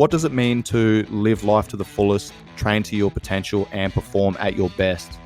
What does it mean to live life to the fullest, train to your potential, and perform at your best?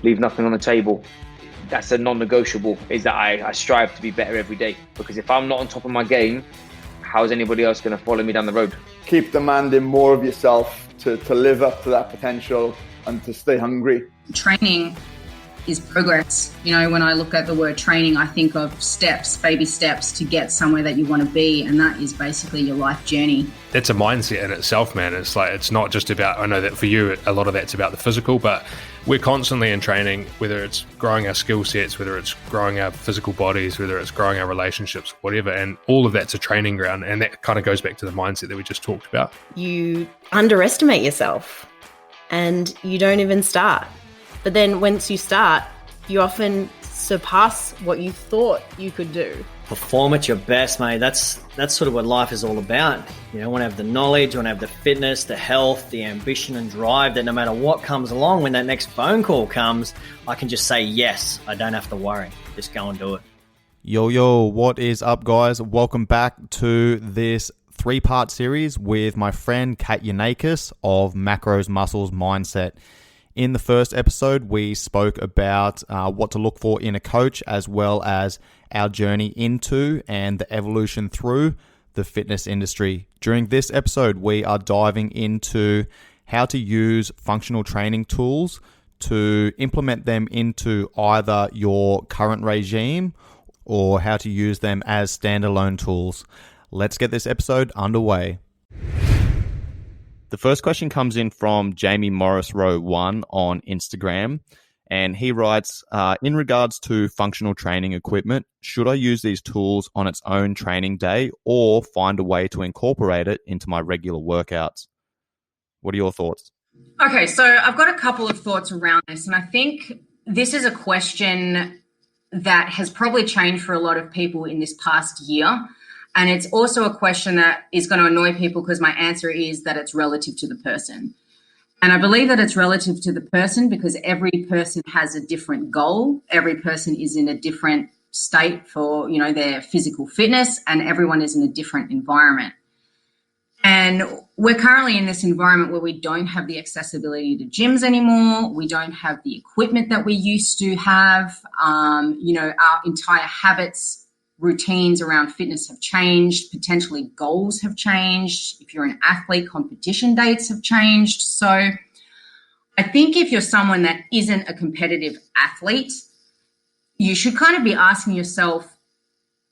Leave nothing on the table. That's a non-negotiable, is that I strive to be better every day. Because if I'm not on top of my game, how's anybody else going to follow me down the road? Keep demanding more of yourself to live up to that potential and to stay hungry. Training is progress. You know, when I look at the word training, I think of steps, baby steps to get somewhere that you want to be. And that is basically your life journey. It's a mindset in itself, man. It's like, it's not just about, I know that for you, a lot of that's about the physical, but we're constantly in training, whether it's growing our skill sets, whether it's growing our physical bodies, whether it's growing our relationships, whatever. And all of that's a training ground. And that kind of goes back to the mindset that we just talked about. You underestimate yourself and you don't even start. But then once you start, you often surpass what you thought you could do. Perform at your best, mate. That's sort of what life is all about. You know, I want to have the knowledge, I want to have the fitness, the health, the ambition and drive that no matter what comes along, when that next phone call comes, I can just say yes. I don't have to worry. Just go and do it. Yo, what is up, guys? Welcome back to this 3-part series with my friend Yiannakis of Macros, Muscles, Mindset. In the first episode, we spoke about what to look for in a coach, as well as our journey into and the evolution through the fitness industry. During this episode, we are diving into how to use functional training tools to implement them into either your current regime or how to use them as standalone tools. Let's get this episode underway. The first question comes in from Jamie Morris Row 1 on Instagram, and he writes, in regards to functional training equipment, should I use these tools on its own training day or find a way to incorporate it into my regular workouts? What are your thoughts? Okay, so I've got a couple of thoughts around this, and I think this is a question that has probably changed for a lot of people in this past year. And it's also a question that is going to annoy people because my answer is that it's relative to the person. And I believe that it's relative to the person because every person has a different goal. Every person is in a different state for, you know, their physical fitness, and everyone is in a different environment. And we're currently in this environment where we don't have the accessibility to gyms anymore. We don't have the equipment that we used to have. Our entire habits, routines around fitness have changed. Potentially goals have changed. If you're an athlete, competition dates have changed. So I think if you're someone that isn't a competitive athlete, you should kind of be asking yourself,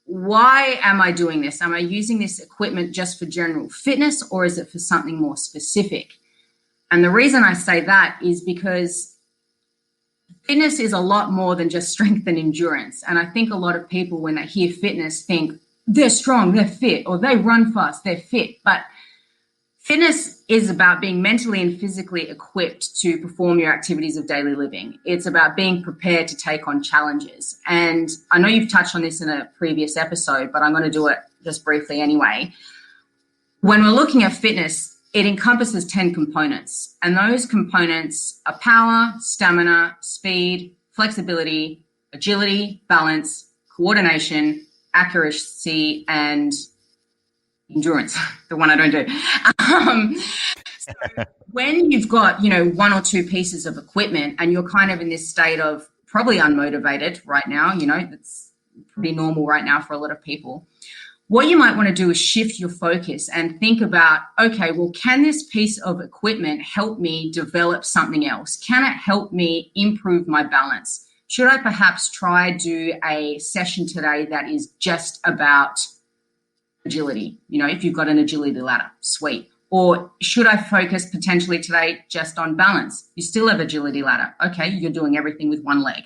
why am I doing this? Am I using this equipment just for general fitness, or is it for something more specific? And the reason I say that is because fitness is a lot more than just strength and endurance. And I think a lot of people, when they hear fitness, think they're strong, they're fit, or they run fast, they're fit. But fitness is about being mentally and physically equipped to perform your activities of daily living. It's about being prepared to take on challenges. And I know you've touched on this in a previous episode, but I'm going to do it just briefly anyway. When we're looking at fitness, it encompasses 10 components, and those components are power, stamina, speed, flexibility, agility, balance, coordination, accuracy, and endurance, the one I don't do. So when you've got, one or two pieces of equipment and you're kind of in this state of probably unmotivated right now, that's pretty normal right now for a lot of people. What you might want to do is shift your focus and think about, okay, well, can this piece of equipment help me develop something else? Can it help me improve my balance? Should I perhaps try do a session today that is just about agility? If you've got an agility ladder, sweet. Or should I focus potentially today just on balance? You still have agility ladder. Okay, you're doing everything with one leg.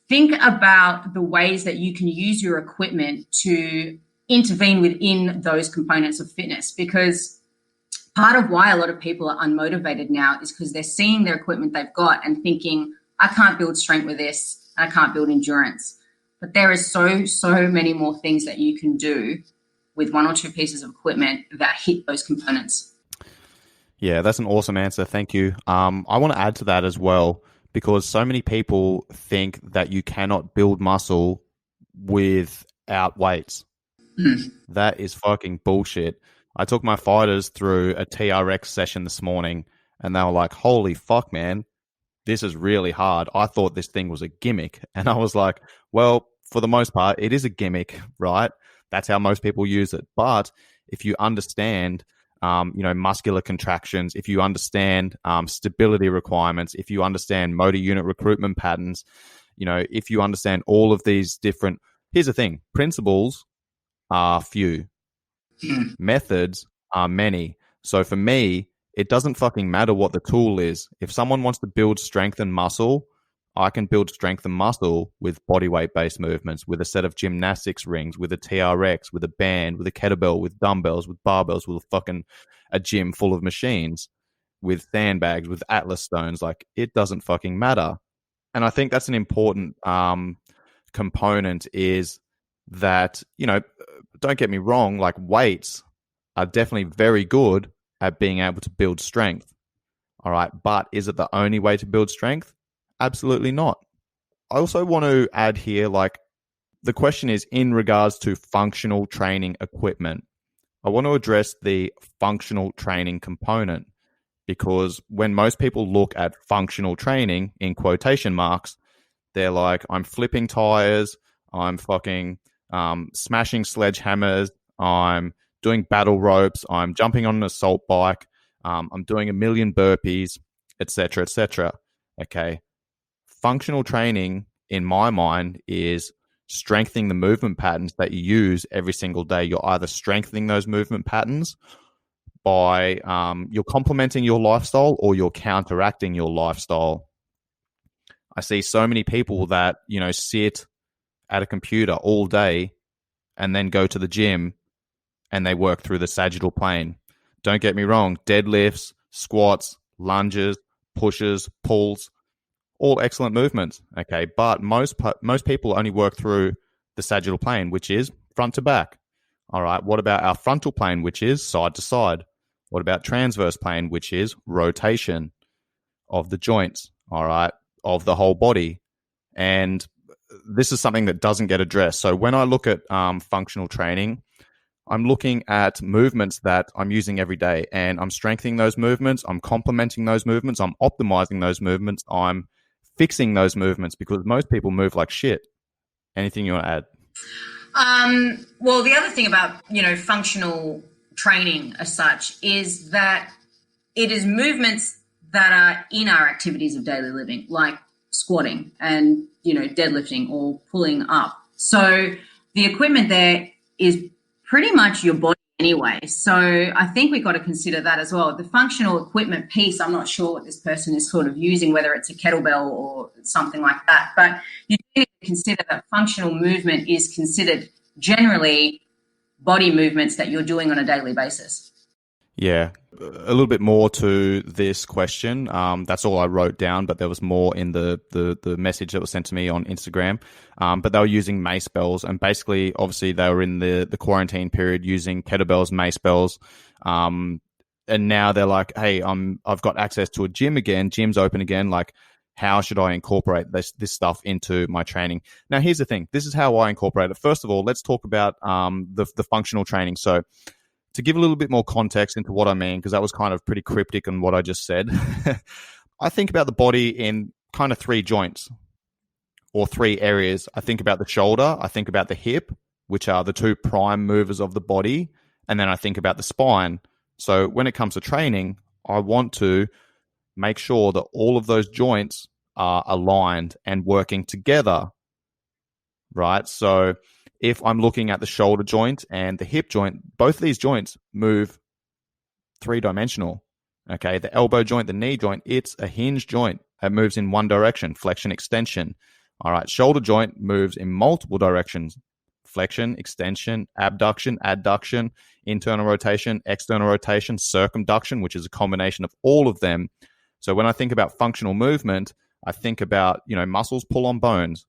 Think about the ways that you can use your equipment to intervene within those components of fitness, because part of why a lot of people are unmotivated now is because they're seeing their equipment they've got and thinking, I can't build strength with this, and I can't build endurance. But there is so many more things that you can do with one or two pieces of equipment that hit those components. Yeah, that's an awesome answer. Thank you. I want to add to that as well, because so many people think that you cannot build muscle without weights. That is fucking bullshit. I took my fighters through a TRX session this morning, and they were like, holy fuck, man, this is really hard. I thought this thing was a gimmick. And I was like, well, for the most part, it is a gimmick, right? That's how most people use it. But if you understand, muscular contractions, if you understand stability requirements, if you understand motor unit recruitment patterns, if you understand all of these different, here's the thing, principles are few, methods are many. So for me, it doesn't fucking matter what the tool is. If someone wants to build strength and muscle, I can build strength and muscle with bodyweight based movements, with a set of gymnastics rings, with a TRX, with a band, with a kettlebell, with dumbbells, with barbells, with a gym full of machines, with sandbags, with Atlas stones. Like, it doesn't fucking matter. And I think that's an important component, is that, don't get me wrong, like, weights are definitely very good at being able to build strength. All right. But is it the only way to build strength? Absolutely not. I also want to add here, like, the question is in regards to functional training equipment. I want to address the functional training component, because when most people look at functional training in quotation marks, they're like, I'm flipping tires, I'm fucking smashing sledgehammers, I'm doing battle ropes, I'm jumping on an assault bike, I'm doing 1 million burpees, etc., etc. Okay. Functional training, in my mind, is strengthening the movement patterns that you use every single day. You're either strengthening those movement patterns by you're complementing your lifestyle, or you're counteracting your lifestyle. I see so many people that, sit at a computer all day and then go to the gym and they work through the sagittal plane. Don't get me wrong, deadlifts, squats, lunges, pushes, pulls, all excellent movements, okay? But most people only work through the sagittal plane, which is front to back. All right, what about our frontal plane, which is side to side? What about transverse plane, which is rotation of the joints, all right, of the whole body? And this is something that doesn't get addressed. So when I look at functional training, I'm looking at movements that I'm using every day, and I'm strengthening those movements, I'm complementing those movements, I'm optimizing those movements, I'm fixing those movements, because most people move like shit. Anything you want to add? Well, the other thing about, functional training as such is that it is movements that are in our activities of daily living, like squatting and, deadlifting or pulling up. So the equipment there is pretty much your body anyway. So I think we've got to consider that as well. The functional equipment piece, I'm not sure what this person is sort of using, whether it's a kettlebell or something like that. But you need to consider that functional movement is considered generally body movements that you're doing on a daily basis. Yeah, a little bit more to this question. That's all I wrote down, but there was more in the message that was sent to me on Instagram. But they were using mace bells, and basically, obviously, they were in the quarantine period using kettlebells, mace bells. And now they're like, hey, I've got access to a gym again. Gym's open again. Like, how should I incorporate this stuff into my training? Now, here's the thing. This is how I incorporate it. First of all, let's talk about the functional training. So, to give a little bit more context into what I mean, because that was kind of pretty cryptic in what I just said, I think about the body in kind of 3 joints or 3 areas. I think about the shoulder, I think about the hip, which are the 2 prime movers of the body, and then I think about the spine. So when it comes to training, I want to make sure that all of those joints are aligned and working together, right? So if I'm looking at the shoulder joint and the hip joint, both of these joints move 3-dimensional. Okay, the elbow joint, the knee joint, it's a hinge joint. It moves in one direction, flexion, extension. All right, shoulder joint moves in multiple directions, flexion, extension, abduction, adduction, internal rotation, external rotation, circumduction, which is a combination of all of them. So when I think about functional movement, I think about, muscles pull on bones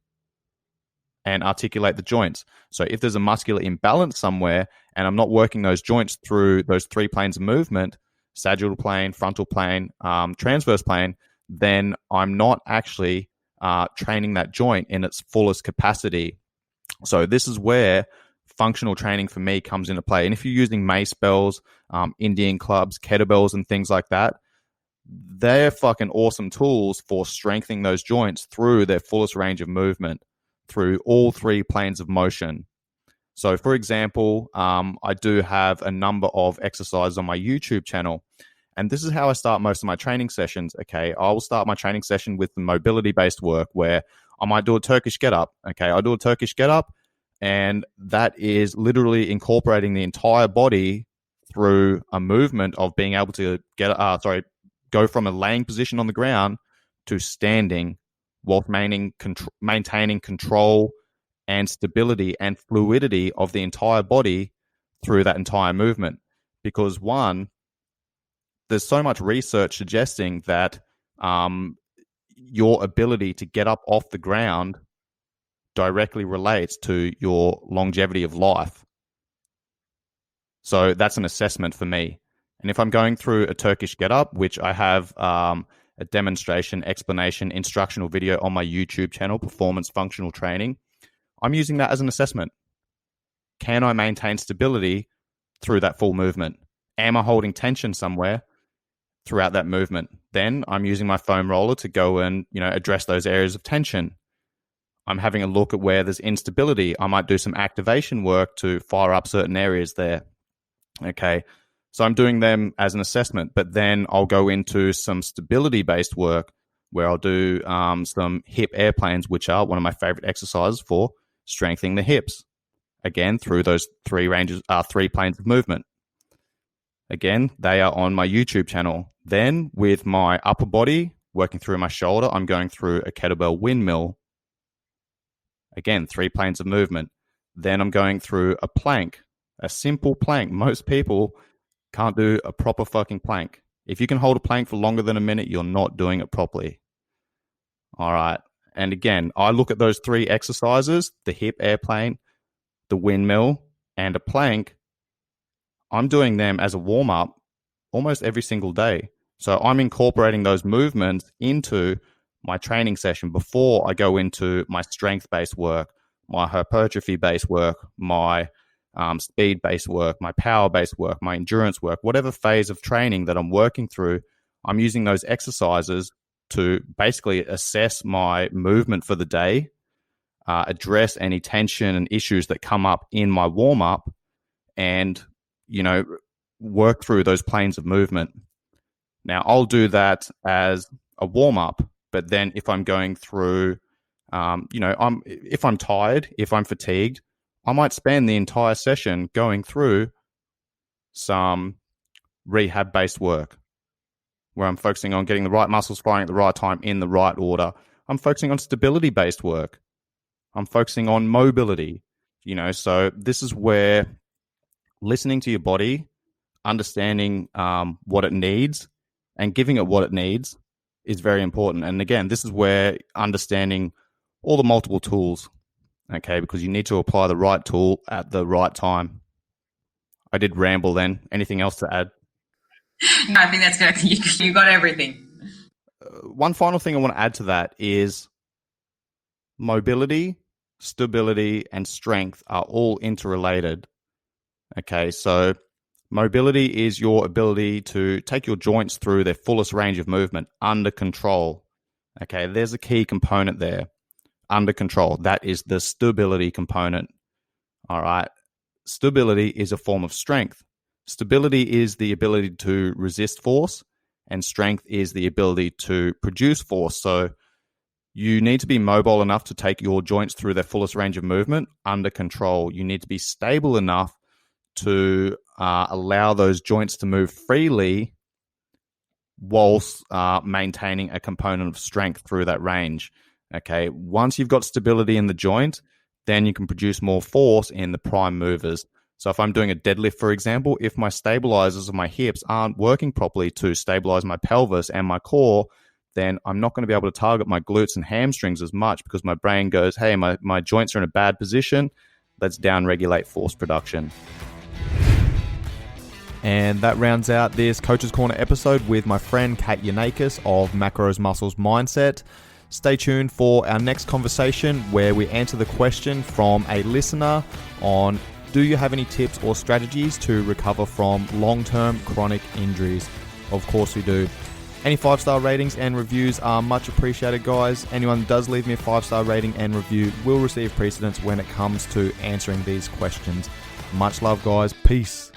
and articulate the joints. So if there's a muscular imbalance somewhere and I'm not working those joints through those 3 planes of movement, sagittal plane, frontal plane, transverse plane, then I'm not actually training that joint in its fullest capacity. So this is where functional training for me comes into play. And if you're using mace bells, Indian clubs, kettlebells, and things like that, they're fucking awesome tools for strengthening those joints through their fullest range of movement, through all three planes of motion. So, for example, I do have a number of exercises on my YouTube channel, and this is how I start most of my training sessions. Okay, I will start my training session with the mobility-based work where I might do a Turkish get-up. Okay, I do a Turkish get-up, and that is literally incorporating the entire body through a movement of being able to go from a laying position on the ground to standing while maintaining control and stability and fluidity of the entire body through that entire movement. Because one, there's so much research suggesting that your ability to get up off the ground directly relates to your longevity of life. So that's an assessment for me. And if I'm going through a Turkish get-up, which I have a demonstration, explanation, instructional video on my YouTube channel, Performance Functional Training, I'm using that as an assessment. Can I maintain stability through that full movement? Am I holding tension somewhere throughout that movement? Then I'm using my foam roller to go and, address those areas of tension. I'm having a look at where there's instability. I might do some activation work to fire up certain areas there. Okay. So I'm doing them as an assessment, but then I'll go into some stability-based work where I'll do some hip airplanes, which are one of my favorite exercises for strengthening the hips. Again, through those three planes of movement. Again, they are on my YouTube channel. Then with my upper body, working through my shoulder, I'm going through a kettlebell windmill. Again, 3 planes of movement. Then I'm going through a plank, a simple plank. Most people can't do a proper fucking plank. If you can hold a plank for longer than a minute, you're not doing it properly. All right. And again, I look at those 3 exercises, the hip airplane, the windmill, and a plank. I'm doing them as a warm-up almost every single day. So I'm incorporating those movements into my training session before I go into my strength-based work, my hypertrophy-based work, my speed-based work, my power-based work, my endurance work, whatever phase of training that I'm working through, I'm using those exercises to basically assess my movement for the day, address any tension and issues that come up in my warm-up, and, work through those planes of movement. Now, I'll do that as a warm-up, but then if I'm going through, if I'm tired, if I'm fatigued, I might spend the entire session going through some rehab-based work where I'm focusing on getting the right muscles firing at the right time in the right order. I'm focusing on stability-based work. I'm focusing on mobility, so this is where listening to your body, understanding what it needs and giving it what it needs is very important. And again, this is where understanding all the multiple tools, okay, because you need to apply the right tool at the right time. I did ramble then. Anything else to add? No, I think that's good. You got everything. One final thing I want to add to that is mobility, stability, and strength are all interrelated. Okay, so mobility is your ability to take your joints through their fullest range of movement under control. Okay, there's a key component there. Under control. That is the stability component. All right. Stability is a form of strength. Stability is the ability to resist force, and strength is the ability to produce force. So you need to be mobile enough to take your joints through their fullest range of movement under control. You need to be stable enough to allow those joints to move freely whilst maintaining a component of strength through that range. Okay, once you've got stability in the joint, then you can produce more force in the prime movers. So if I'm doing a deadlift, for example, if my stabilizers of my hips aren't working properly to stabilize my pelvis and my core, then I'm not going to be able to target my glutes and hamstrings as much because my brain goes, hey, my joints are in a bad position. Let's downregulate force production. And that rounds out this Coach's Corner episode with my friend Kat Yiannakis of Macros Muscles Mindset. Stay tuned for our next conversation where we answer the question from a listener on Do you have any tips or strategies to recover from long-term chronic injuries? Of course we do. Any 5-star ratings and reviews are much appreciated, guys. Anyone who does leave me a 5-star rating and review will receive precedence when it comes to answering these questions. Much love, guys. Peace.